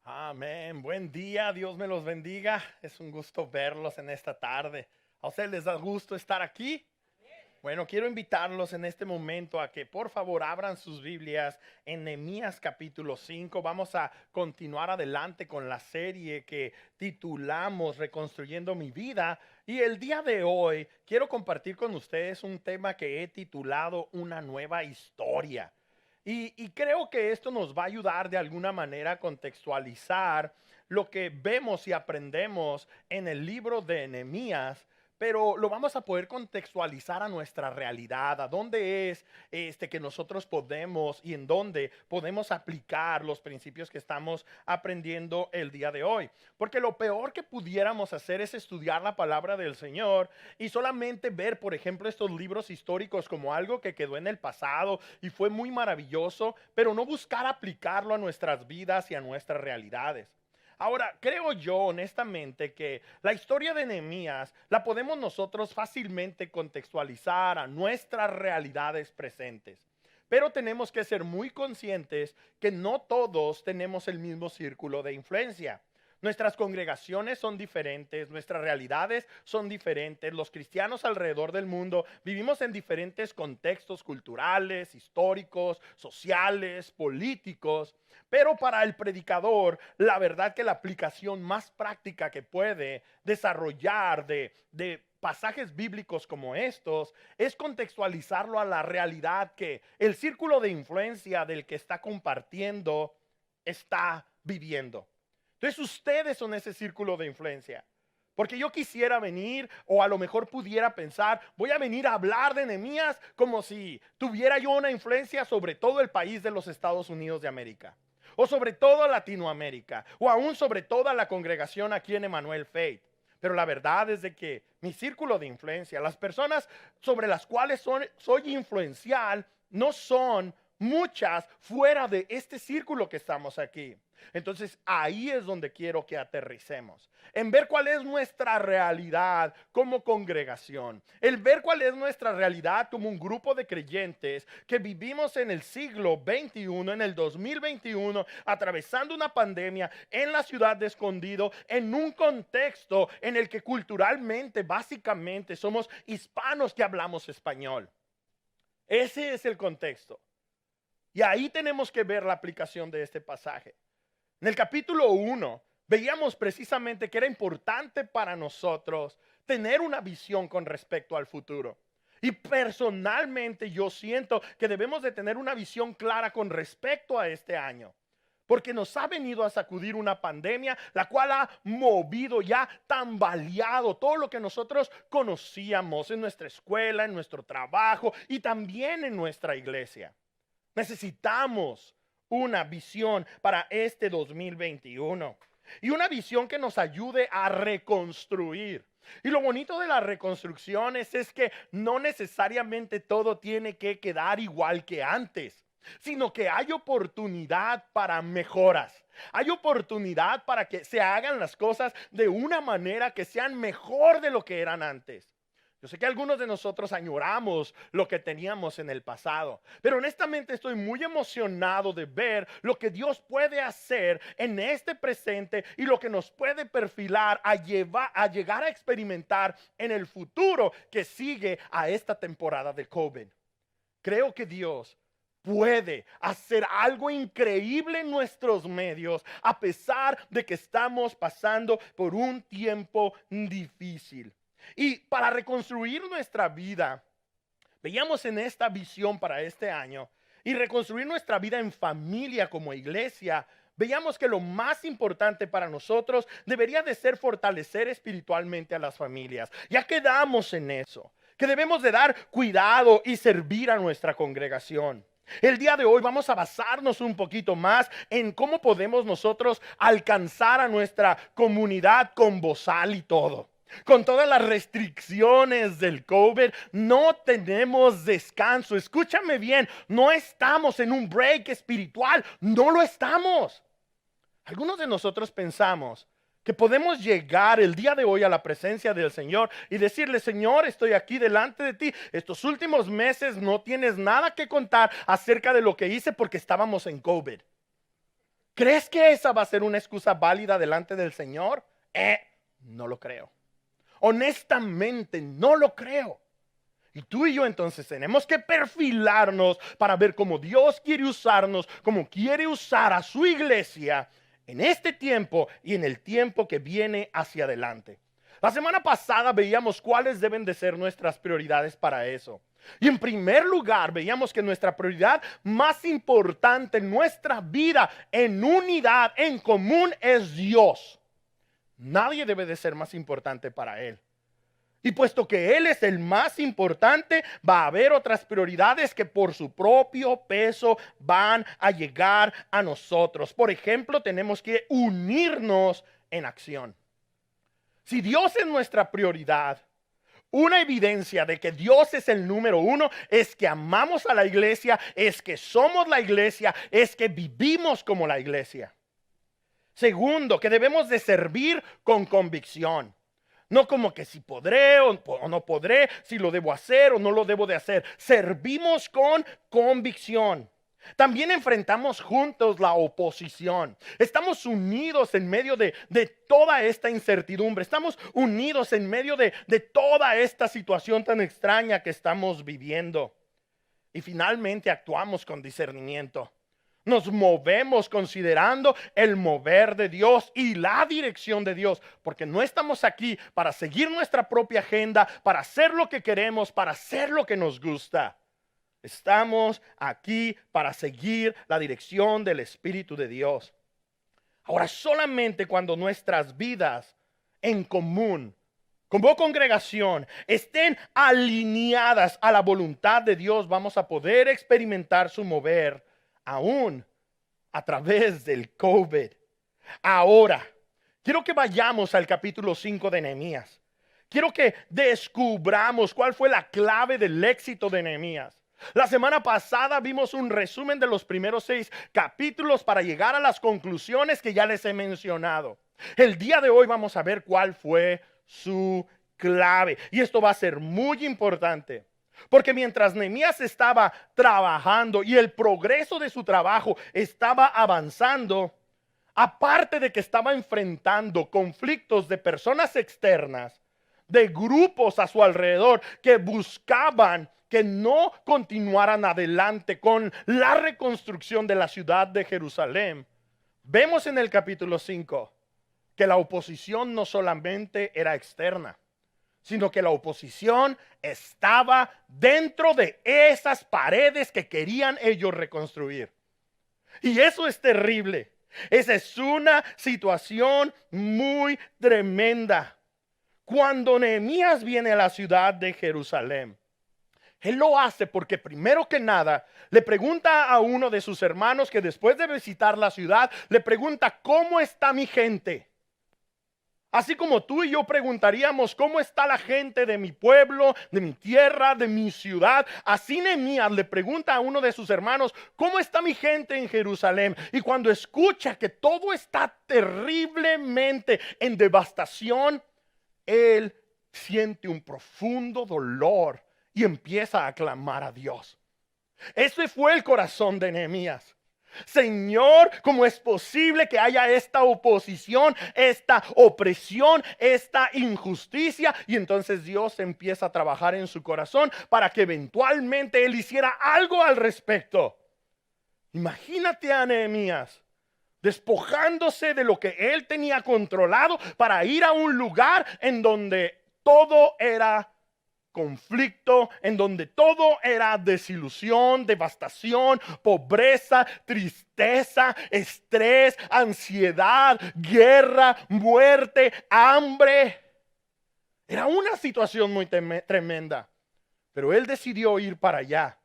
Amén. Buen día, Dios me los bendiga. Es un gusto verlos en esta tarde. ¿A ustedes les da gusto estar aquí? Bueno, quiero invitarlos en este momento a que por favor abran sus Biblias en Nehemías capítulo 5. Vamos a continuar adelante con la serie que titulamos Reconstruyendo mi vida. Y el día de hoy quiero compartir con ustedes un tema que he titulado Una nueva historia. Y creo que esto nos va a ayudar de alguna manera a contextualizar lo que vemos y aprendemos en el libro de Nehemías, pero lo vamos a poder contextualizar a nuestra realidad, a dónde es que nosotros podemos y en dónde podemos aplicar los principios que estamos aprendiendo el día de hoy. Porque lo peor que pudiéramos hacer es estudiar la palabra del Señor y solamente ver, por ejemplo, estos libros históricos como algo que quedó en el pasado y fue muy maravilloso, pero no buscar aplicarlo a nuestras vidas y a nuestras realidades. Ahora, creo yo honestamente que la historia de Nehemías la podemos nosotros fácilmente contextualizar a nuestras realidades presentes. Pero tenemos que ser muy conscientes que no todos tenemos el mismo círculo de influencia. Nuestras congregaciones son diferentes, nuestras realidades son diferentes. Los cristianos alrededor del mundo vivimos en diferentes contextos culturales, históricos, sociales, políticos. Pero para el predicador, la verdad que la aplicación más práctica que puede desarrollar de pasajes bíblicos como estos es contextualizarlo a la realidad que el círculo de influencia del que está compartiendo está viviendo. Entonces ustedes son ese círculo de influencia. Porque yo quisiera venir, o a lo mejor pudiera pensar, voy a venir a hablar de Nehemías como si tuviera yo una influencia sobre todo el país de los Estados Unidos de América, o sobre toda Latinoamérica, o aún sobre toda la congregación aquí en Emmanuel Faith. Pero la verdad es de que mi círculo de influencia, las personas sobre las cuales soy influencial, no son muchas fuera de este círculo que estamos aquí. Entonces ahí es donde quiero que aterricemos, en ver cuál es nuestra realidad como congregación, el ver cuál es nuestra realidad como un grupo de creyentes que vivimos en el siglo XXI, en el 2021, atravesando una pandemia en la ciudad de Escondido, en un contexto en el que culturalmente, básicamente, somos hispanos que hablamos español. Ese es el contexto. Y ahí tenemos que ver la aplicación de este pasaje. En el capítulo 1 veíamos precisamente que era importante para nosotros tener una visión con respecto al futuro. Y personalmente yo siento que debemos de tener una visión clara con respecto a este año. Porque nos ha venido a sacudir una pandemia, la cual ha movido ya, tambaleado todo lo que nosotros conocíamos en nuestra escuela, en nuestro trabajo y también en nuestra iglesia. Necesitamos una visión para este 2021 y una visión que nos ayude a reconstruir. Y lo bonito de las reconstrucciones es que no necesariamente todo tiene que quedar igual que antes, sino que hay oportunidad para mejoras. Hay oportunidad para que se hagan las cosas de una manera que sean mejor de lo que eran antes. Yo sé que algunos de nosotros añoramos lo que teníamos en el pasado, pero honestamente estoy muy emocionado de ver lo que Dios puede hacer en este presente y lo que nos puede perfilar a llegar a experimentar en el futuro que sigue a esta temporada de COVID. Creo que Dios puede hacer algo increíble en nuestros medios a pesar de que estamos pasando por un tiempo difícil. Y para reconstruir nuestra vida, veíamos en esta visión para este año y reconstruir nuestra vida en familia como iglesia, veíamos que lo más importante para nosotros debería de ser fortalecer espiritualmente a las familias. Ya quedamos en eso, que debemos de dar cuidado y servir a nuestra congregación. El día de hoy vamos a basarnos un poquito más en cómo podemos nosotros alcanzar a nuestra comunidad con bozal y todo. Con todas las restricciones del COVID, no tenemos descanso. Escúchame bien, no estamos en un break espiritual, no lo estamos. Algunos de nosotros pensamos que podemos llegar el día de hoy a la presencia del Señor y decirle: Señor, estoy aquí delante de ti. Estos últimos meses no tienes nada que contar acerca de lo que hice porque estábamos en COVID. ¿Crees que esa va a ser una excusa válida delante del Señor? No lo creo. Honestamente, no lo creo. Y tú y yo entonces tenemos que perfilarnos para ver cómo Dios quiere usarnos, cómo quiere usar a su iglesia en este tiempo y en el tiempo que viene hacia adelante. La semana pasada veíamos cuáles deben de ser nuestras prioridades para eso. Y en primer lugar veíamos que nuestra prioridad más importante en nuestra vida, en unidad, en común, es Dios. Nadie debe de ser más importante para Él. Y puesto que Él es el más importante, va a haber otras prioridades que por su propio peso van a llegar a nosotros. Por ejemplo, tenemos que unirnos en acción. Si Dios es nuestra prioridad, una evidencia de que Dios es el número uno es que amamos a la iglesia, es que somos la iglesia, es que vivimos como la iglesia. Segundo, que debemos de servir con convicción. No como que si podré o no podré, si lo debo hacer o no lo debo de hacer. Servimos con convicción. También enfrentamos juntos la oposición. Estamos unidos en medio de toda esta incertidumbre. Estamos unidos en medio de toda esta situación tan extraña que estamos viviendo. Y finalmente actuamos con discernimiento. Nos movemos considerando el mover de Dios y la dirección de Dios, porque no estamos aquí para seguir nuestra propia agenda, para hacer lo que queremos, para hacer lo que nos gusta. Estamos aquí para seguir la dirección del Espíritu de Dios. Ahora, solamente cuando nuestras vidas en común, como congregación, estén alineadas a la voluntad de Dios, vamos a poder experimentar su mover aún a través del COVID. Ahora, quiero que vayamos al capítulo 5 de Nehemías. Quiero que descubramos cuál fue la clave del éxito de Nehemías. La semana pasada vimos un resumen de los primeros 6 capítulos para llegar a las conclusiones que ya les he mencionado. El día de hoy vamos a ver cuál fue su clave. Y esto va a ser muy importante. Porque mientras Nehemías estaba trabajando y el progreso de su trabajo estaba avanzando, aparte de que estaba enfrentando conflictos de personas externas, de grupos a su alrededor que buscaban que no continuaran adelante con la reconstrucción de la ciudad de Jerusalén, vemos en el capítulo 5 que la oposición no solamente era externa, sino que la oposición estaba dentro de esas paredes que querían ellos reconstruir. Y eso es terrible. Esa es una situación muy tremenda. Cuando Nehemías viene a la ciudad de Jerusalén, él lo hace porque primero que nada le pregunta a uno de sus hermanos que después de visitar la ciudad, le pregunta: ¿cómo está mi gente? Así como tú y yo preguntaríamos cómo está la gente de mi pueblo, de mi tierra, de mi ciudad, así Nehemías le pregunta a uno de sus hermanos: ¿cómo está mi gente en Jerusalén? Y cuando escucha que todo está terriblemente en devastación, él siente un profundo dolor y empieza a clamar a Dios. Ese fue el corazón de Nehemías. Señor, ¿cómo es posible que haya esta oposición, esta opresión, esta injusticia? Y entonces Dios empieza a trabajar en su corazón para que eventualmente él hiciera algo al respecto. Imagínate a Nehemías despojándose de lo que él tenía controlado para ir a un lugar en donde todo era conflicto, en donde todo era desilusión, devastación, pobreza, tristeza, estrés, ansiedad, guerra, muerte, hambre. Era una situación muy tremenda, pero él decidió ir para allá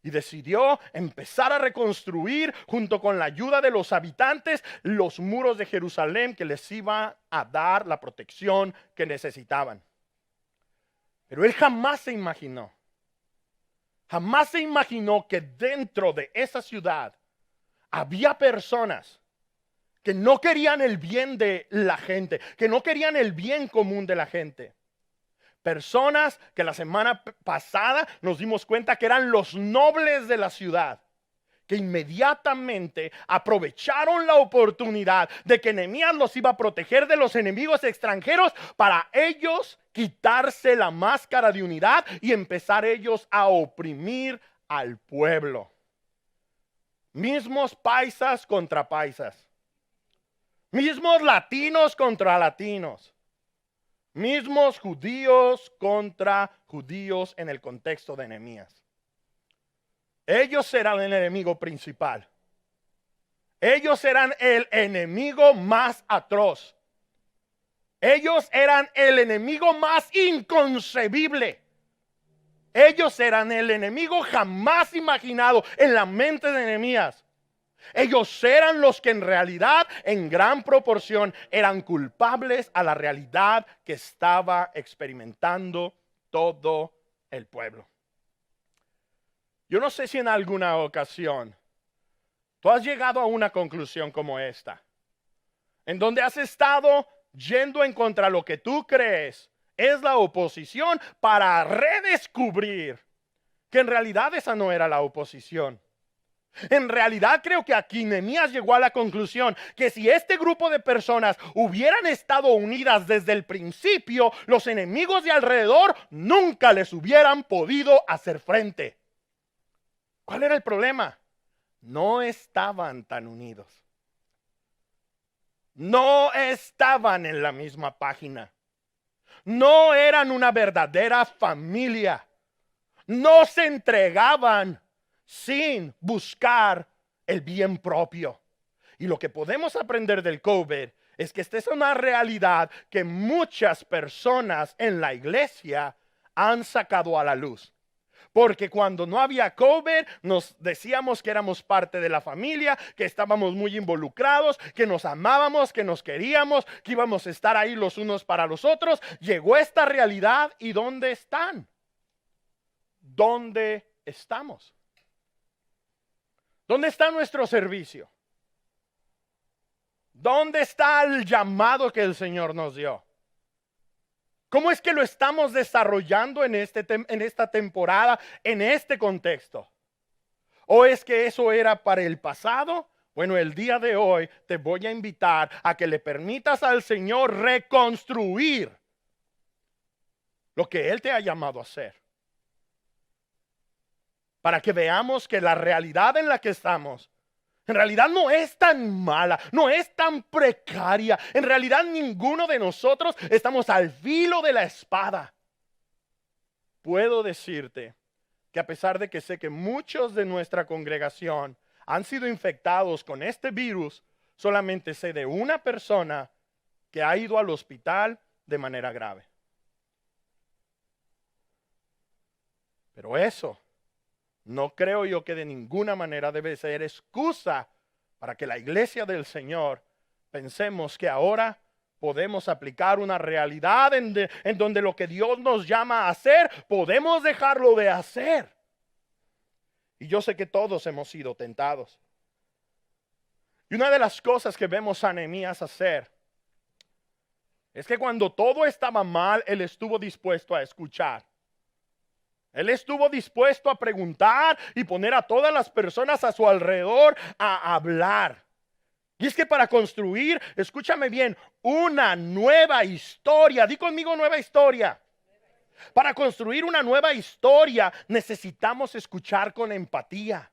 y decidió empezar a reconstruir, junto con la ayuda de los habitantes, los muros de Jerusalén que les iba a dar la protección que necesitaban. Pero él jamás se imaginó que dentro de esa ciudad había personas que no querían el bien de la gente, que no querían el bien común de la gente. Personas que la semana pasada nos dimos cuenta que eran los nobles de la ciudad, que inmediatamente aprovecharon la oportunidad de que Nehemías los iba a proteger de los enemigos extranjeros para ellos quitarse la máscara de unidad y empezar ellos a oprimir al pueblo. Mismos paisas contra paisas. Mismos latinos contra latinos. Mismos judíos contra judíos en el contexto de Nehemías. Ellos eran el enemigo principal. Ellos eran el enemigo más atroz. Ellos eran el enemigo más inconcebible. Ellos eran el enemigo jamás imaginado en la mente de Nehemías. Ellos eran los que en realidad, en gran proporción, eran culpables a la realidad que estaba experimentando todo el pueblo. Yo no sé si en alguna ocasión tú has llegado a una conclusión como esta, en donde has estado yendo en contra de lo que tú crees es la oposición para redescubrir que en realidad esa no era la oposición. En realidad creo que aquí Nehemías llegó a la conclusión que si este grupo de personas hubieran estado unidas desde el principio, los enemigos de alrededor nunca les hubieran podido hacer frente. ¿Cuál era el problema? No estaban tan unidos. No estaban en la misma página. No eran una verdadera familia. No se entregaban sin buscar el bien propio. Y lo que podemos aprender del COVID es que esta es una realidad que muchas personas en la iglesia han sacado a la luz. Porque cuando no había COVID, nos decíamos que éramos parte de la familia, que estábamos muy involucrados, que nos amábamos, que nos queríamos, que íbamos a estar ahí los unos para los otros. Llegó esta realidad y ¿dónde están? ¿Dónde estamos? ¿Dónde está nuestro servicio? ¿Dónde está el llamado que el Señor nos dio? ¿Cómo es que lo estamos desarrollando en esta temporada, en este contexto? ¿O es que eso era para el pasado? Bueno, el día de hoy te voy a invitar a que le permitas al Señor reconstruir lo que Él te ha llamado a hacer. Para que veamos que la realidad en la que estamos en realidad no es tan mala, no es tan precaria. En realidad ninguno de nosotros estamos al filo de la espada. Puedo decirte que a pesar de que sé que muchos de nuestra congregación han sido infectados con este virus, solamente sé de una persona que ha ido al hospital de manera grave. Pero eso no creo yo que de ninguna manera debe ser excusa para que la iglesia del Señor pensemos que ahora podemos aplicar una realidad en donde lo que Dios nos llama a hacer, podemos dejarlo de hacer. Y yo sé que todos hemos sido tentados. Y una de las cosas que vemos a Nehemías hacer es que cuando todo estaba mal, él estuvo dispuesto a escuchar. Él estuvo dispuesto a preguntar y poner a todas las personas a su alrededor a hablar. Y es que para construir, escúchame bien, una nueva historia, di conmigo nueva historia. Para construir una nueva historia necesitamos escuchar con empatía.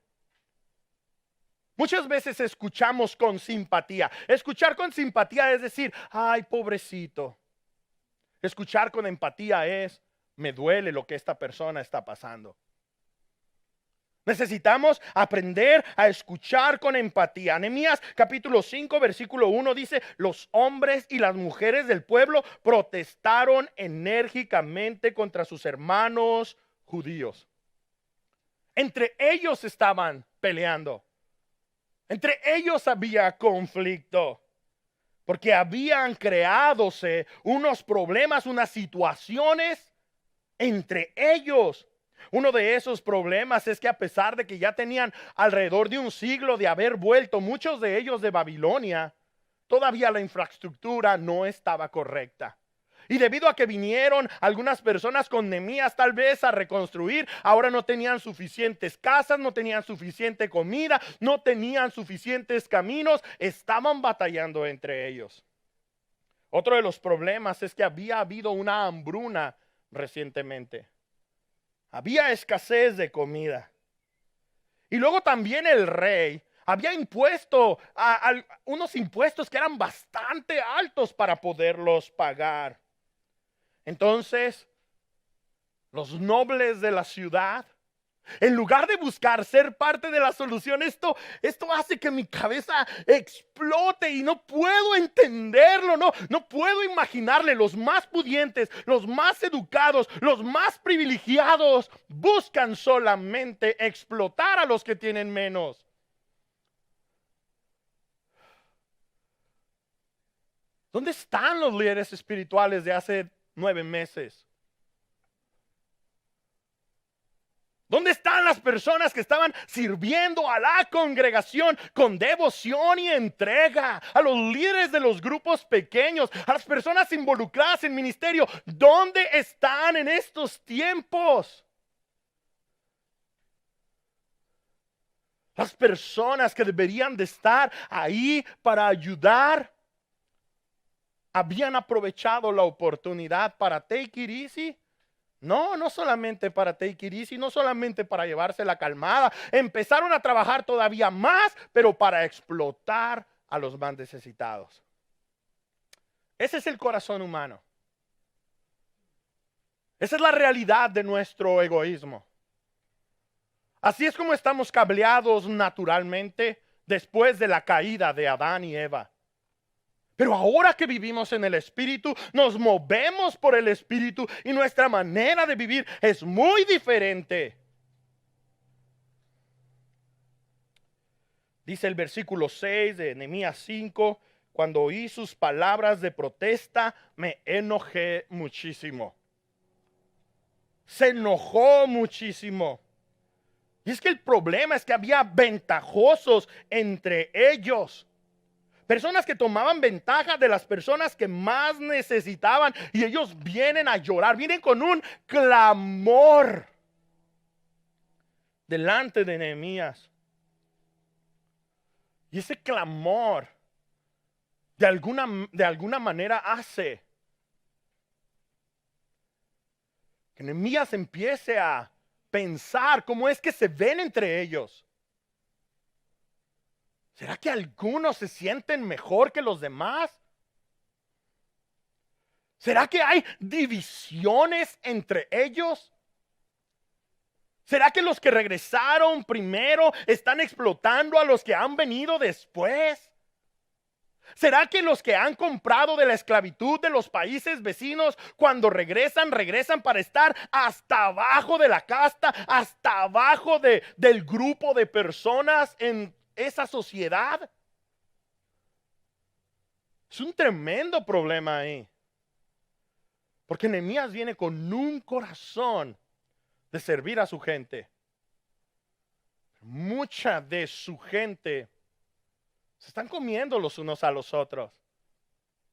Muchas veces escuchamos con simpatía. Escuchar con simpatía es decir, ay, pobrecito. Escuchar con empatía es, me duele lo que esta persona está pasando. Necesitamos aprender a escuchar con empatía. Nehemías capítulo 5 versículo 1 dice, los hombres y las mujeres del pueblo protestaron enérgicamente contra sus hermanos judíos. Entre ellos estaban peleando. Entre ellos había conflicto. Porque habían creadose unos problemas, unas situaciones entre ellos. Uno de esos problemas es que a pesar de que ya tenían alrededor de un siglo de haber vuelto muchos de ellos de Babilonia, todavía la infraestructura no estaba correcta. Y debido a que vinieron algunas personas con Nehemías tal vez a reconstruir, ahora no tenían suficientes casas, no tenían suficiente comida, no tenían suficientes caminos, estaban batallando entre ellos. Otro de los problemas es que había habido una hambruna recientemente. Había escasez de comida. Y luego también el rey había impuesto unos impuestos que eran bastante altos para poderlos pagar. Entonces, los nobles de la ciudad, en lugar de buscar ser parte de la solución, esto hace que mi cabeza explote y no puedo entenderlo, no puedo imaginarle. Los más pudientes, los más educados, los más privilegiados buscan solamente explotar a los que tienen menos. ¿Dónde están los líderes espirituales de hace 9 meses? ¿Dónde están las personas que estaban sirviendo a la congregación con devoción y entrega? A los líderes de los grupos pequeños, a las personas involucradas en ministerio. ¿Dónde están en estos tiempos? Las personas que deberían de estar ahí para ayudar habían aprovechado la oportunidad para take it easy. No solamente para take it easy, no solamente para llevarse la calmada. Empezaron a trabajar todavía más, pero para explotar a los más necesitados. Ese es el corazón humano. Esa es la realidad de nuestro egoísmo. Así es como estamos cableados naturalmente después de la caída de Adán y Eva. Pero ahora que vivimos en el Espíritu, nos movemos por el Espíritu y nuestra manera de vivir es muy diferente. Dice el versículo 6 de Nehemías 5, cuando oí sus palabras de protesta, me enojé muchísimo. Se enojó muchísimo. Y es que el problema es que había ventajosos entre ellos. Personas que tomaban ventaja de las personas que más necesitaban. Y ellos vienen a llorar, vienen con un clamor delante de Nehemías. Y ese clamor de alguna manera hace que Nehemías empiece a pensar cómo es que se ven entre ellos. ¿Será que algunos se sienten mejor que los demás? ¿Será que hay divisiones entre ellos? ¿Será que los que regresaron primero están explotando a los que han venido después? ¿Será que los que han comprado de la esclavitud de los países vecinos, cuando regresan para estar hasta abajo de la casta, hasta abajo del grupo de personas en esa sociedad? Es un tremendo problema ahí. Porque Nehemías viene con un corazón de servir a su gente. Mucha de su gente se están comiendo los unos a los otros.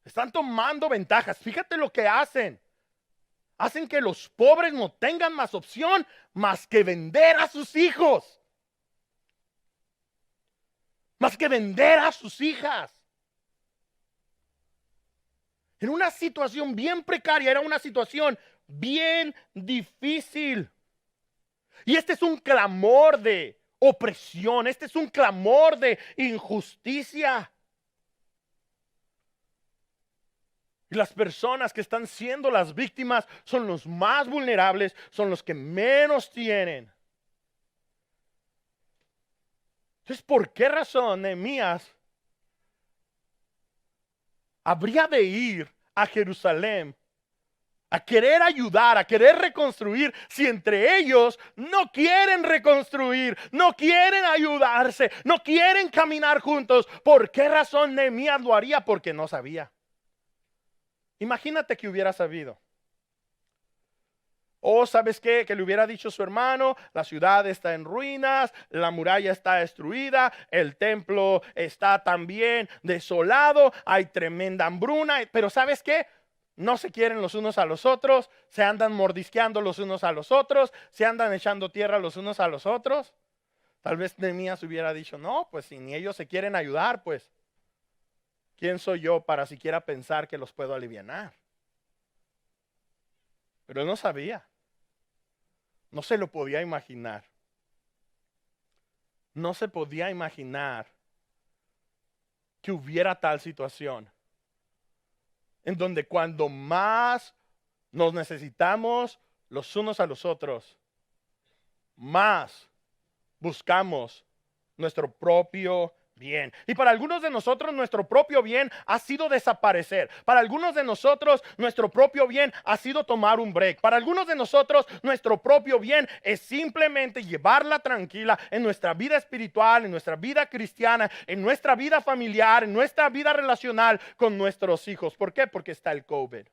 Están tomando ventajas. Fíjate lo que hacen. Hacen que los pobres no tengan más opción más que vender a sus hijos. Más que vender a sus hijas. En una situación bien precaria, era una situación bien difícil. Y este es un clamor de opresión, este es un clamor de injusticia. Y las personas que están siendo las víctimas son los más vulnerables, son los que menos tienen. Entonces, ¿por qué razón Nehemías habría de ir a Jerusalén a querer ayudar, a querer reconstruir, si entre ellos no quieren reconstruir, no quieren ayudarse, no quieren caminar juntos? ¿Por qué razón Nehemías lo haría? Porque no sabía. Imagínate que hubiera sabido. O ¿sabes qué? Que le hubiera dicho a su hermano: la ciudad está en ruinas, la muralla está destruida, el templo está también desolado, hay tremenda hambruna. Pero ¿sabes qué? no se quieren los unos a los otros, se andan mordisqueando los unos a los otros, se andan echando tierra los unos a los otros. Tal vez Nehemías hubiera dicho, no, pues si ni ellos se quieren ayudar, pues, ¿quién soy yo para siquiera pensar que los puedo alivianar? Pero él no sabía, no se lo podía imaginar. No se podía imaginar que hubiera tal situación en donde cuando más nos necesitamos los unos a los otros, más buscamos nuestro propio bien. Y para algunos de nosotros nuestro propio bien ha sido desaparecer. Para algunos de nosotros nuestro propio bien ha sido tomar un break. Para algunos de nosotros nuestro propio bien es simplemente llevarla tranquila en nuestra vida espiritual, en nuestra vida cristiana, en nuestra vida familiar, en nuestra vida relacional con nuestros hijos. ¿Por qué? Porque está el COVID.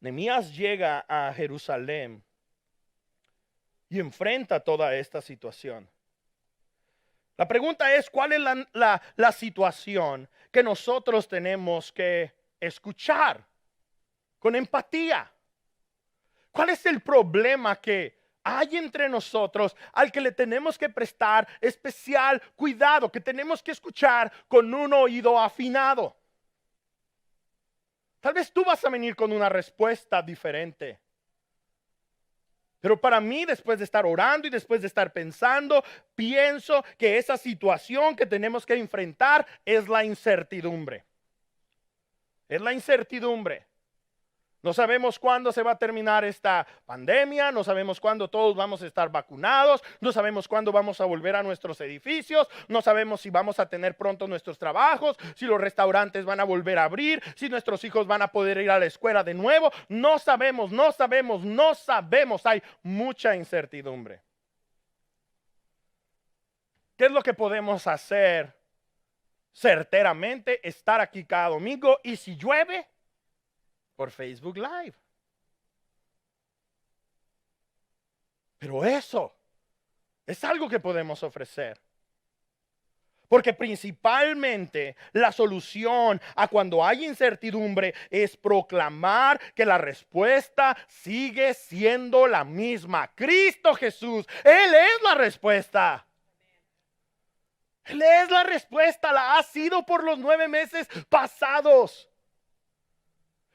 Nehemías llega a Jerusalén y enfrenta toda esta situación. La pregunta es, ¿cuál es la situación que nosotros tenemos que escuchar con empatía? ¿Cuál es el problema que hay entre nosotros al que le tenemos que prestar especial cuidado, que tenemos que escuchar con un oído afinado? Tal vez tú vas a venir con una respuesta diferente. Pero para mí, después de estar orando y después de estar pensando, pienso que esa situación que tenemos que enfrentar es la incertidumbre. Es la incertidumbre. No sabemos cuándo se va a terminar esta pandemia, no sabemos cuándo todos vamos a estar vacunados, no sabemos cuándo vamos a volver a nuestros edificios, no sabemos si vamos a tener pronto nuestros trabajos, si los restaurantes van a volver a abrir, si nuestros hijos van a poder ir a la escuela de nuevo. No sabemos, no sabemos, no sabemos. Hay mucha incertidumbre. ¿Qué es lo que podemos hacer certeramente? Estar aquí cada domingo y si llueve, por Facebook Live. Pero eso es algo que podemos ofrecer. Porque principalmente la solución a cuando hay incertidumbre es proclamar que la respuesta sigue siendo la misma. Cristo Jesús, Él es la respuesta. Él es la respuesta, la ha sido por los 9 meses pasados.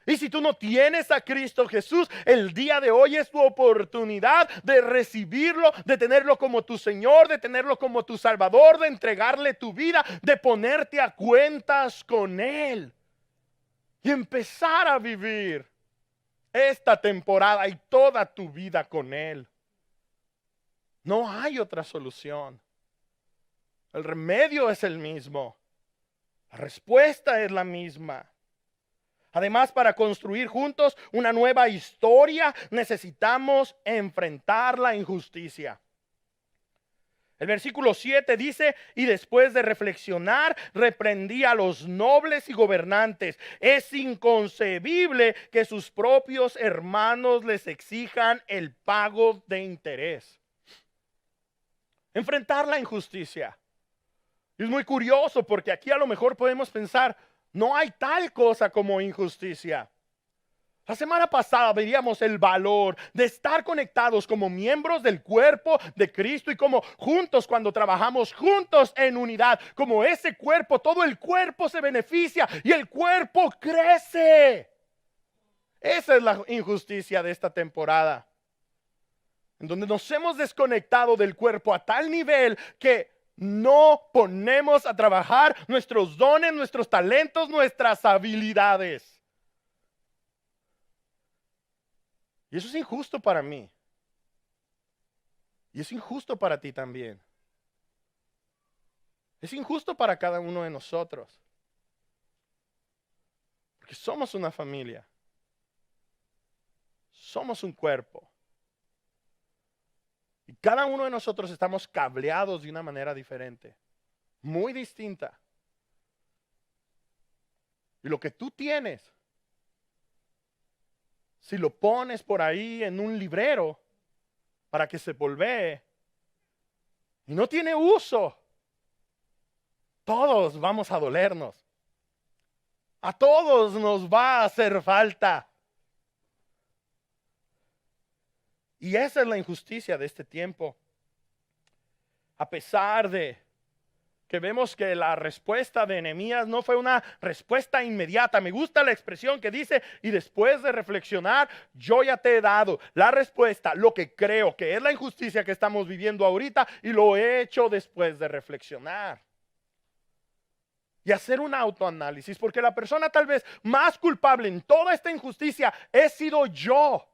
Y si tú no tienes a Cristo Jesús, el día de hoy es tu oportunidad de recibirlo, de tenerlo como tu Señor, de tenerlo como tu Salvador, de entregarle tu vida, de ponerte a cuentas con Él y empezar a vivir esta temporada y toda tu vida con Él. No hay otra solución. El remedio es el mismo. La respuesta es la misma. Además, para construir juntos una nueva historia, necesitamos enfrentar la injusticia. El versículo 7 dice, y después de reflexionar, reprendí a los nobles y gobernantes. Es inconcebible que sus propios hermanos les exijan el pago de interés. Enfrentar la injusticia. Es muy curioso porque aquí a lo mejor podemos pensar, no hay tal cosa como injusticia. La semana pasada veíamos el valor de estar conectados como miembros del cuerpo de Cristo y como juntos cuando trabajamos juntos en unidad, como ese cuerpo, todo el cuerpo se beneficia y el cuerpo crece. Esa es la injusticia de esta temporada, en donde nos hemos desconectado del cuerpo a tal nivel que no ponemos a trabajar nuestros dones, nuestros talentos, nuestras habilidades. Y eso es injusto para mí. Y es injusto para ti también. Es injusto para cada uno de nosotros. Porque somos una familia. Somos un cuerpo. Y cada uno de nosotros estamos cableados de una manera diferente, muy distinta. Y lo que tú tienes, si lo pones por ahí en un librero para que se polvee y no tiene uso, todos vamos a dolernos. A todos nos va a hacer falta. Y esa es la injusticia de este tiempo. A pesar de que vemos que la respuesta de Nehemías no fue una respuesta inmediata. Me gusta la expresión que dice, y después de reflexionar, yo ya te he dado la respuesta, lo que creo que es la injusticia que estamos viviendo ahorita, y lo he hecho después de reflexionar. Y hacer un autoanálisis, porque la persona tal vez más culpable en toda esta injusticia he sido yo.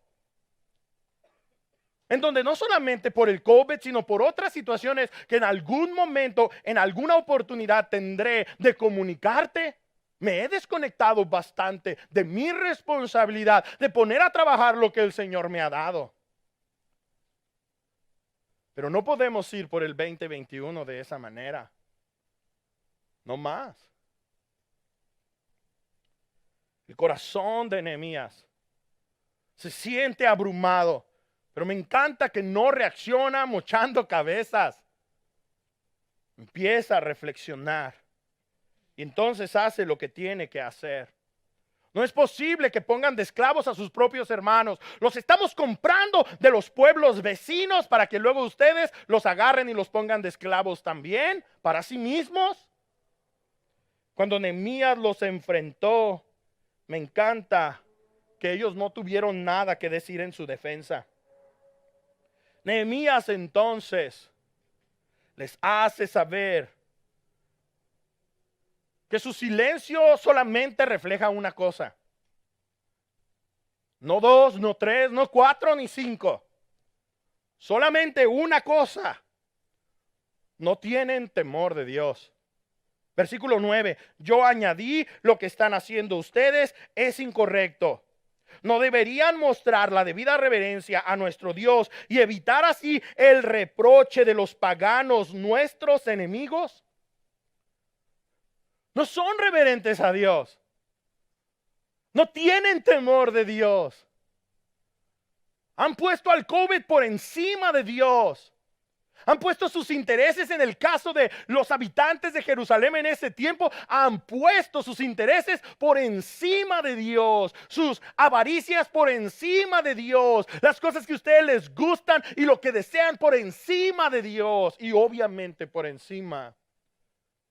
En donde no solamente por el COVID, sino por otras situaciones que en algún momento, en alguna oportunidad tendré de comunicarte, me he desconectado bastante de mi responsabilidad de poner a trabajar lo que el Señor me ha dado. Pero no podemos ir por el 2021 de esa manera. No más. El corazón de Nehemías se siente abrumado. Pero me encanta que no reacciona mochando cabezas. Empieza a reflexionar. Y entonces hace lo que tiene que hacer. No es posible que pongan de esclavos a sus propios hermanos. Los estamos comprando de los pueblos vecinos para que luego ustedes los agarren y los pongan de esclavos también para sí mismos. Cuando Nehemías los enfrentó, me encanta que ellos no tuvieron nada que decir en su defensa. Nehemías entonces les hace saber que su silencio solamente refleja una cosa. No 2, no 3, no 4, ni 5. Solamente una cosa. No tienen temor de Dios. Versículo 9. Yo añadí, lo que están haciendo ustedes es incorrecto. ¿No deberían mostrar la debida reverencia a nuestro Dios y evitar así el reproche de los paganos, nuestros enemigos? No son reverentes a Dios. No tienen temor de Dios. Han puesto al COVID por encima de Dios. Han puesto sus intereses, en el caso de los habitantes de Jerusalén en ese tiempo, han puesto sus intereses por encima de Dios, sus avaricias por encima de Dios, las cosas que a ustedes les gustan y lo que desean por encima de Dios, y obviamente por encima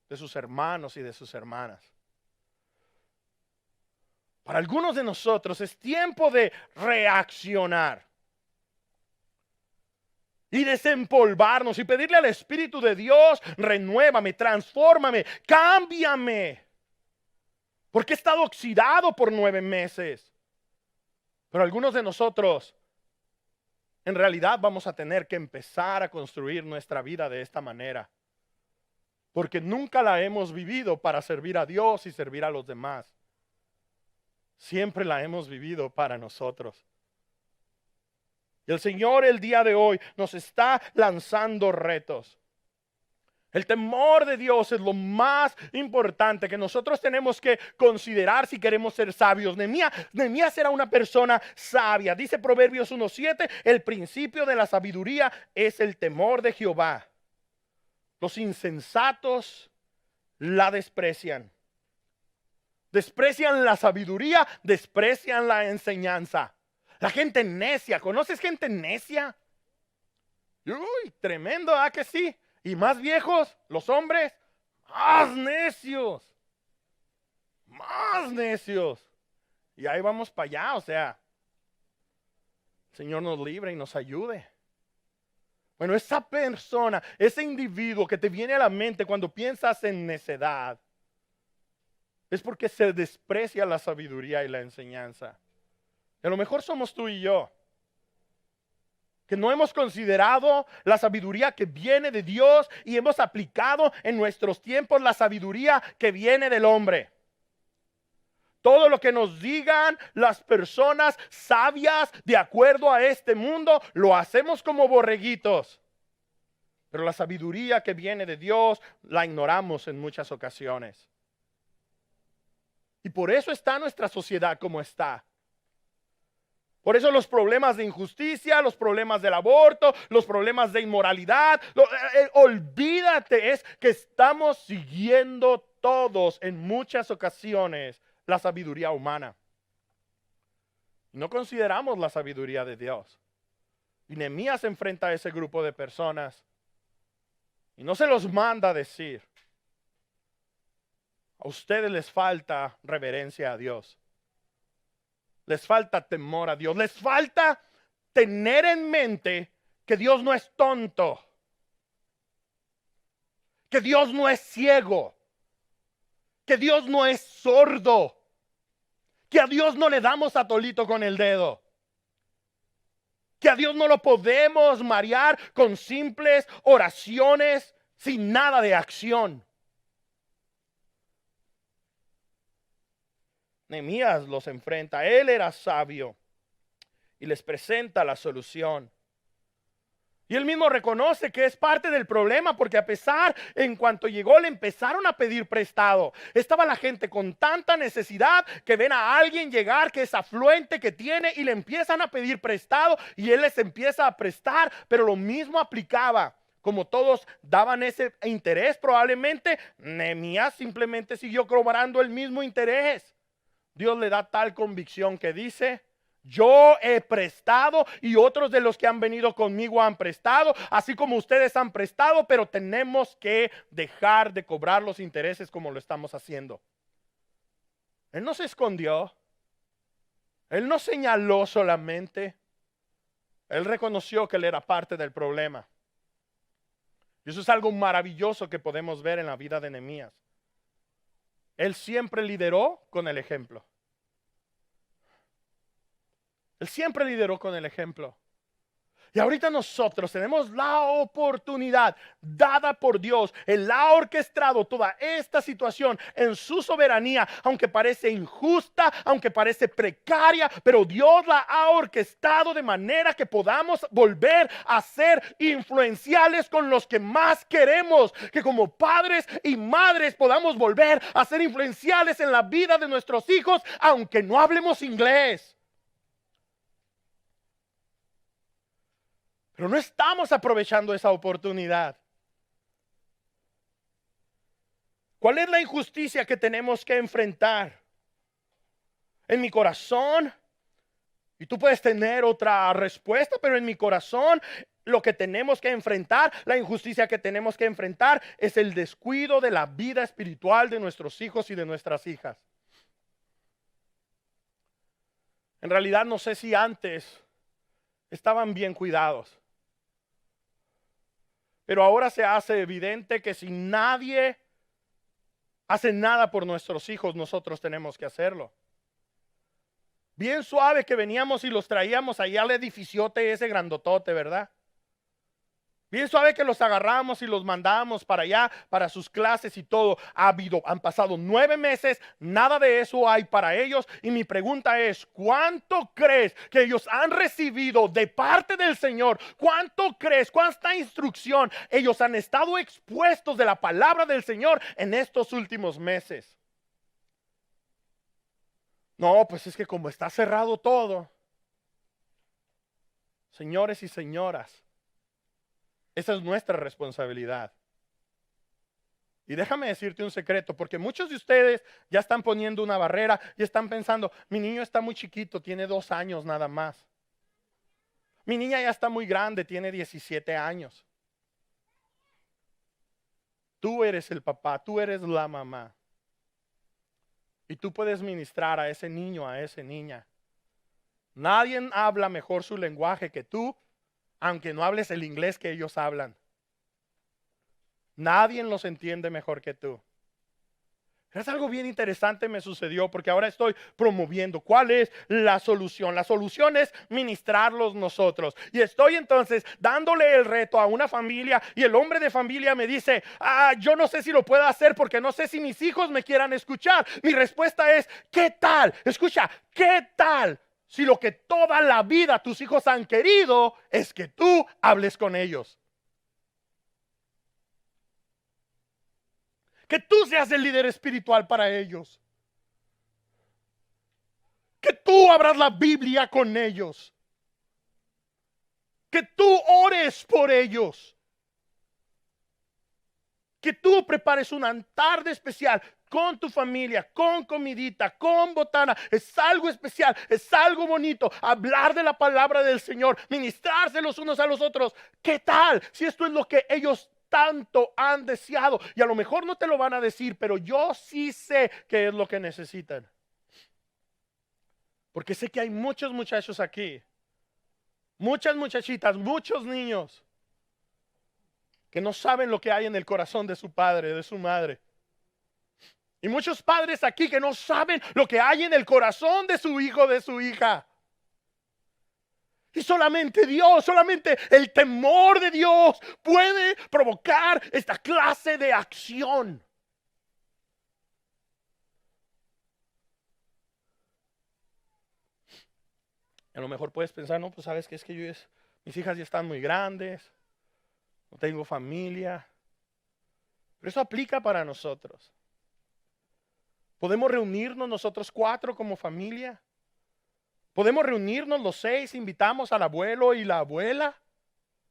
de sus hermanos y de sus hermanas. Para algunos de nosotros es tiempo de reaccionar y desempolvarnos y pedirle al Espíritu de Dios: renuévame, transfórmame, cámbiame. Porque he estado oxidado por 9 meses. Pero algunos de nosotros en realidad vamos a tener que empezar a construir nuestra vida de esta manera. Porque nunca la hemos vivido para servir a Dios y servir a los demás. Siempre la hemos vivido para nosotros. Y el Señor el día de hoy nos está lanzando retos. El temor de Dios es lo más importante que nosotros tenemos que considerar si queremos ser sabios. Nehemías era una persona sabia. Dice Proverbios 1:7, el principio de la sabiduría es el temor de Jehová. Los insensatos la desprecian. Desprecian la sabiduría, desprecian la enseñanza. La gente necia, ¿conoces gente necia? Uy, tremendo, ¿ah que sí? Y más viejos, los hombres, más necios. Más necios. Y ahí vamos para allá, o sea, el Señor nos libre y nos ayude. Bueno, esa persona, ese individuo que te viene a la mente cuando piensas en necedad, es porque se desprecia la sabiduría y la enseñanza. A lo mejor somos tú y yo, que no hemos considerado la sabiduría que viene de Dios y hemos aplicado en nuestros tiempos la sabiduría que viene del hombre. Todo lo que nos digan las personas sabias de acuerdo a este mundo, lo hacemos como borreguitos. Pero la sabiduría que viene de Dios la ignoramos en muchas ocasiones. Y por eso está nuestra sociedad como está. Por eso los problemas de injusticia, los problemas del aborto, los problemas de inmoralidad, olvídate, es que estamos siguiendo todos en muchas ocasiones la sabiduría humana. No consideramos la sabiduría de Dios. Y Nehemías se enfrenta a ese grupo de personas y no se los manda a decir: a ustedes les falta reverencia a Dios. Les falta temor a Dios. Les falta tener en mente que Dios no es tonto. Que Dios no es ciego. Que Dios no es sordo. Que a Dios no le damos atolito con el dedo. Que a Dios no lo podemos marear con simples oraciones sin nada de acción. Nehemías los enfrenta. Él era sabio y les presenta la solución. Y él mismo reconoce que es parte del problema, porque a pesar, en cuanto llegó, le empezaron a pedir prestado. Estaba la gente con tanta necesidad que ven a alguien llegar que es afluente, que tiene, y le empiezan a pedir prestado y él les empieza a prestar. Pero lo mismo aplicaba. Como todos daban ese interés, probablemente Nehemías simplemente siguió cobrando el mismo interés. Dios le da tal convicción que dice: yo he prestado y otros de los que han venido conmigo han prestado, así como ustedes han prestado, pero tenemos que dejar de cobrar los intereses como lo estamos haciendo. Él no se escondió. Él no señaló solamente. Él reconoció que él era parte del problema. Y eso es algo maravilloso que podemos ver en la vida de Nehemías. Él siempre lideró con el ejemplo. Él siempre lideró con el ejemplo. Y ahorita nosotros tenemos la oportunidad dada por Dios. Él ha orquestado toda esta situación en su soberanía, aunque parece injusta, aunque parece precaria, pero Dios la ha orquestado de manera que podamos volver a ser influenciales con los que más queremos. Que como padres y madres podamos volver a ser influenciales en la vida de nuestros hijos, aunque no hablemos inglés. Pero no estamos aprovechando esa oportunidad. ¿Cuál es la injusticia que tenemos que enfrentar? En mi corazón, y tú puedes tener otra respuesta, pero en mi corazón lo que tenemos que enfrentar, la injusticia que tenemos que enfrentar, es el descuido de la vida espiritual de nuestros hijos y de nuestras hijas. En realidad no sé si antes estaban bien cuidados. Pero ahora se hace evidente que si nadie hace nada por nuestros hijos, nosotros tenemos que hacerlo. Bien suave que veníamos y los traíamos allá al edificiote ese grandotote, ¿verdad? Bien suave que los agarramos y los mandamos para allá, para sus clases y todo. Han pasado 9 meses, nada de eso hay para ellos. Y mi pregunta es: ¿cuánto crees que ellos han recibido de parte del Señor? ¿Cuánto crees, cuánta instrucción ellos han estado expuestos de la palabra del Señor en estos últimos meses? No, pues es que como está cerrado todo. Señores y señoras, esa es nuestra responsabilidad. Y déjame decirte un secreto, porque muchos de ustedes ya están poniendo una barrera y están pensando: mi niño está muy chiquito, tiene 2 años nada más. Mi niña ya está muy grande, tiene 17 años. Tú eres el papá, tú eres la mamá. Y tú puedes ministrar a ese niño, a esa niña. Nadie habla mejor su lenguaje que tú, aunque no hables el inglés que ellos hablan. Nadie los entiende mejor que tú. Es algo bien interesante me sucedió, porque ahora estoy promoviendo cuál es la solución. La solución es ministrarlos nosotros. Y estoy entonces dándole el reto a una familia, y el hombre de familia me dice: yo no sé si lo puedo hacer porque no sé si mis hijos me quieran escuchar. Mi respuesta es: ¿qué tal? Escucha, ¿qué tal si lo que toda la vida tus hijos han querido es que tú hables con ellos? Que tú seas el líder espiritual para ellos. Que tú abras la Biblia con ellos. Que tú ores por ellos. Que tú prepares un altar especial con tu familia, con comidita, con botana. Es algo especial, es algo bonito. Hablar de la palabra del Señor, ministrarse los unos a los otros. ¿Qué tal si esto es lo que ellos tanto han deseado? Y a lo mejor no te lo van a decir, pero yo sí sé que es lo que necesitan. Porque sé que hay muchos muchachos aquí, muchas muchachitas, muchos niños que no saben lo que hay en el corazón de su padre, de su madre. Y muchos padres aquí que no saben lo que hay en el corazón de su hijo, de su hija. Y solamente Dios, solamente el temor de Dios puede provocar esta clase de acción. A lo mejor puedes pensar, no, pues sabes que es que mis hijas ya están muy grandes, no tengo familia. Pero eso aplica para nosotros. Podemos reunirnos nosotros 4 como familia. Podemos reunirnos los 6, invitamos al abuelo y la abuela.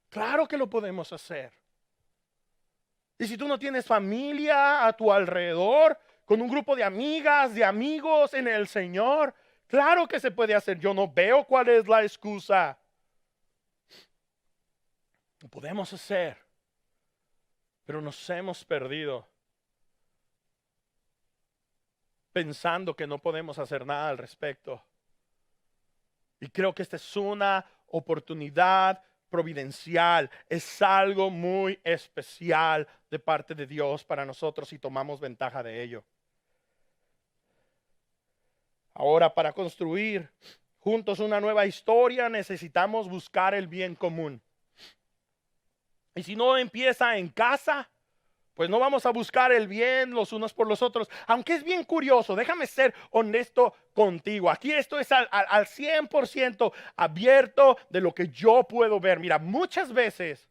Claro que lo podemos hacer. Y si tú no tienes familia a tu alrededor, con un grupo de amigas, de amigos en el Señor, claro que se puede hacer. Yo no veo cuál es la excusa. Lo podemos hacer, pero nos hemos perdido pensando que no podemos hacer nada al respecto. Y creo que esta es una oportunidad providencial, es algo muy especial de parte de Dios para nosotros y tomamos ventaja de ello. Ahora, para construir juntos una nueva historia, necesitamos buscar el bien común. Y si no empieza en casa, pues no vamos a buscar el bien los unos por los otros. Aunque es bien curioso, déjame ser honesto contigo. Aquí esto es al 100% abierto de lo que yo puedo ver. Mira, muchas veces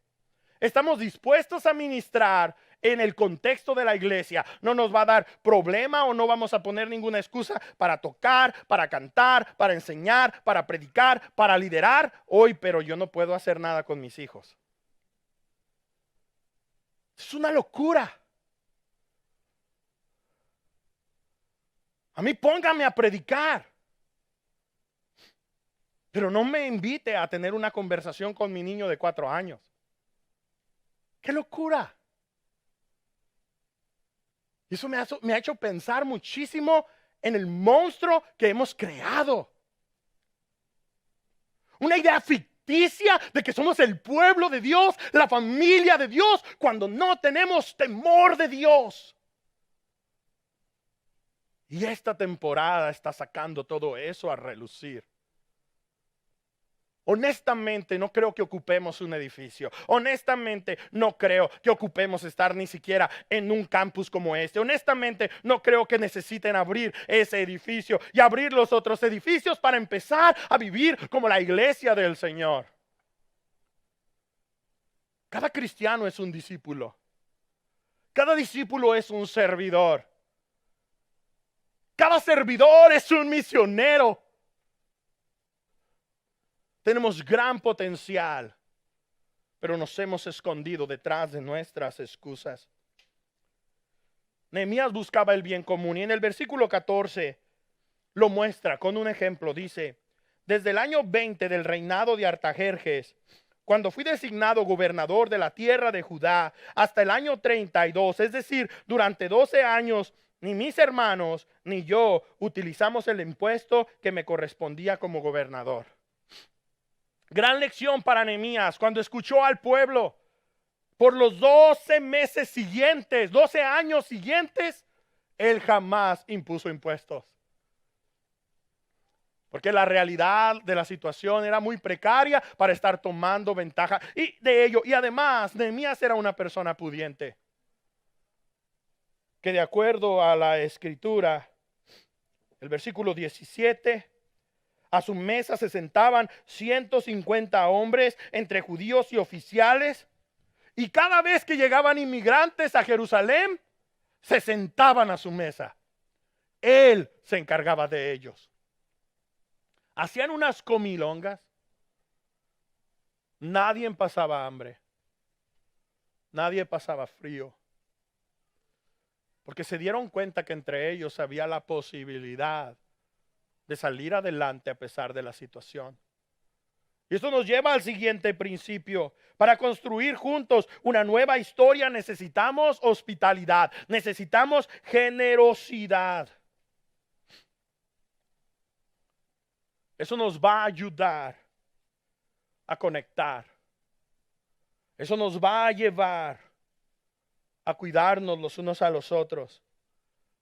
estamos dispuestos a ministrar en el contexto de la iglesia. No nos va a dar problema o no vamos a poner ninguna excusa para tocar, para cantar, para enseñar, para predicar, para liderar. Hoy, pero yo no puedo hacer nada con mis hijos. Es una locura. A mí póngame a predicar, pero no me invite a tener una conversación con mi niño de 4 años. ¡Qué locura! Y eso me ha hecho pensar muchísimo en el monstruo que hemos creado. Una idea ficticia de que somos el pueblo de Dios, la familia de Dios, cuando no tenemos temor de Dios. Y esta temporada está sacando todo eso a relucir. Honestamente, no creo que ocupemos un edificio. Honestamente, no creo que ocupemos estar ni siquiera en un campus como este. Honestamente, no creo que necesiten abrir ese edificio y abrir los otros edificios para empezar a vivir como la iglesia del Señor. Cada cristiano es un discípulo. Cada discípulo es un servidor. Cada servidor es un misionero. Tenemos gran potencial, pero nos hemos escondido detrás de nuestras excusas. Nehemías buscaba el bien común y en el versículo 14 lo muestra con un ejemplo. Dice, desde el año 20 del reinado de Artajerjes, cuando fui designado gobernador de la tierra de Judá, hasta el año 32, es decir, durante 12 años, ni mis hermanos ni yo utilizamos el impuesto que me correspondía como gobernador. Gran lección para Nehemías cuando escuchó al pueblo. Por los 12 meses siguientes, 12 años siguientes, él jamás impuso impuestos. Porque la realidad de la situación era muy precaria para estar tomando ventaja de ello. Y además, Nehemías era una persona pudiente, que de acuerdo a la escritura, el versículo 17, a su mesa se sentaban 150 hombres entre judíos y oficiales. Y cada vez que llegaban inmigrantes a Jerusalén, se sentaban a su mesa. Él se encargaba de ellos. hacían unas comilongas. Nadie pasaba hambre. Nadie pasaba frío. Porque se dieron cuenta que entre ellos había la posibilidad de salir adelante a pesar de la situación. Y esto nos lleva al siguiente principio. Para construir juntos una nueva historia necesitamos hospitalidad, necesitamos generosidad. Eso nos va a ayudar a conectar. Eso nos va a llevar a cuidarnos los unos a los otros.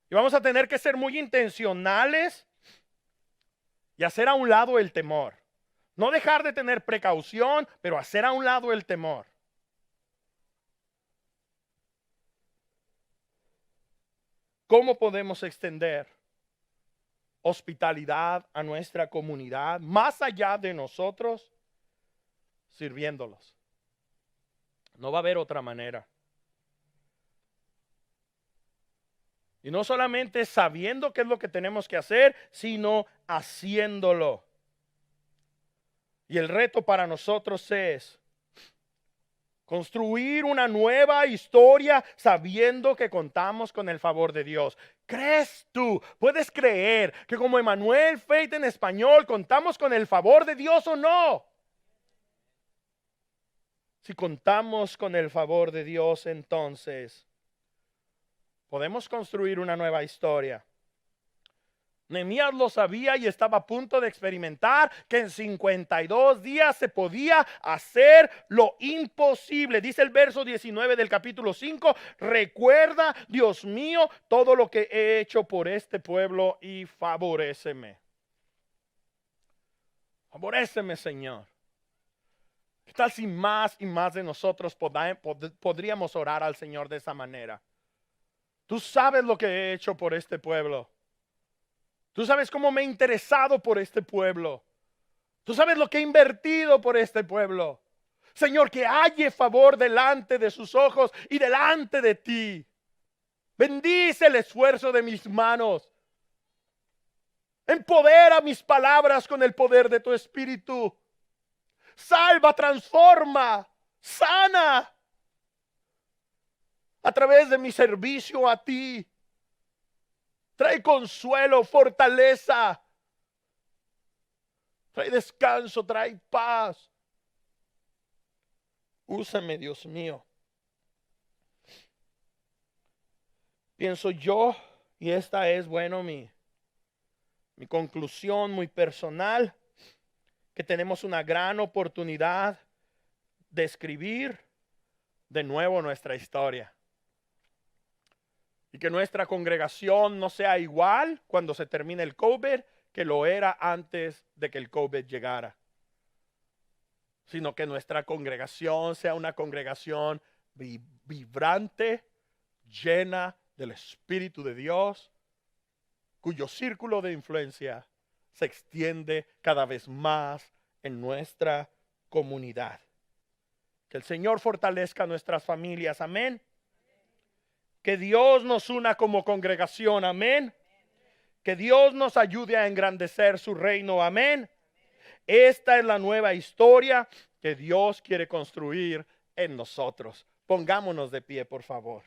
Y vamos a tener que ser muy intencionales y hacer a un lado el temor. No dejar de tener precaución, pero hacer a un lado el temor. ¿Cómo podemos extender hospitalidad a nuestra comunidad más allá de nosotros? Sirviéndolos. No va a haber otra manera. Y no solamente sabiendo qué es lo que tenemos que hacer, sino haciéndolo. Y el reto para nosotros es construir una nueva historia sabiendo que contamos con el favor de Dios. ¿Crees tú? ¿Puedes creer que como Emmanuel Faith en español contamos con el favor de Dios o no? Si contamos con el favor de Dios, entonces podemos construir una nueva historia. Nehemías lo sabía y estaba a punto de experimentar que en 52 días se podía hacer lo imposible. Dice el verso 19 del capítulo 5, recuerda, Dios mío, todo lo que he hecho por este pueblo y favoréceme. Favoréceme, Señor. ¿Qué tal si más y más de nosotros podríamos orar al Señor de esa manera? Tú sabes lo que he hecho por este pueblo. Tú sabes cómo me he interesado por este pueblo. Tú sabes lo que he invertido por este pueblo. Señor, que haya favor delante de sus ojos y delante de ti. Bendice el esfuerzo de mis manos. Empodera mis palabras con el poder de tu espíritu. Salva, transforma, sana. A través de mi servicio a ti. Trae consuelo, fortaleza. Trae descanso, trae paz. Úsame, Dios mío. Pienso yo, y esta es, bueno, mi conclusión muy personal, que tenemos una gran oportunidad de escribir de nuevo nuestra historia. Y que nuestra congregación no sea igual cuando se termine el COVID que lo era antes de que el COVID llegara. Sino que nuestra congregación sea una congregación vibrante, llena del Espíritu de Dios, cuyo círculo de influencia se extiende cada vez más en nuestra comunidad. Que el Señor fortalezca nuestras familias. Amén. Que Dios nos una como congregación, amén. Que Dios nos ayude a engrandecer su reino, amén. Esta es la nueva historia que Dios quiere construir en nosotros. Pongámonos de pie, por favor.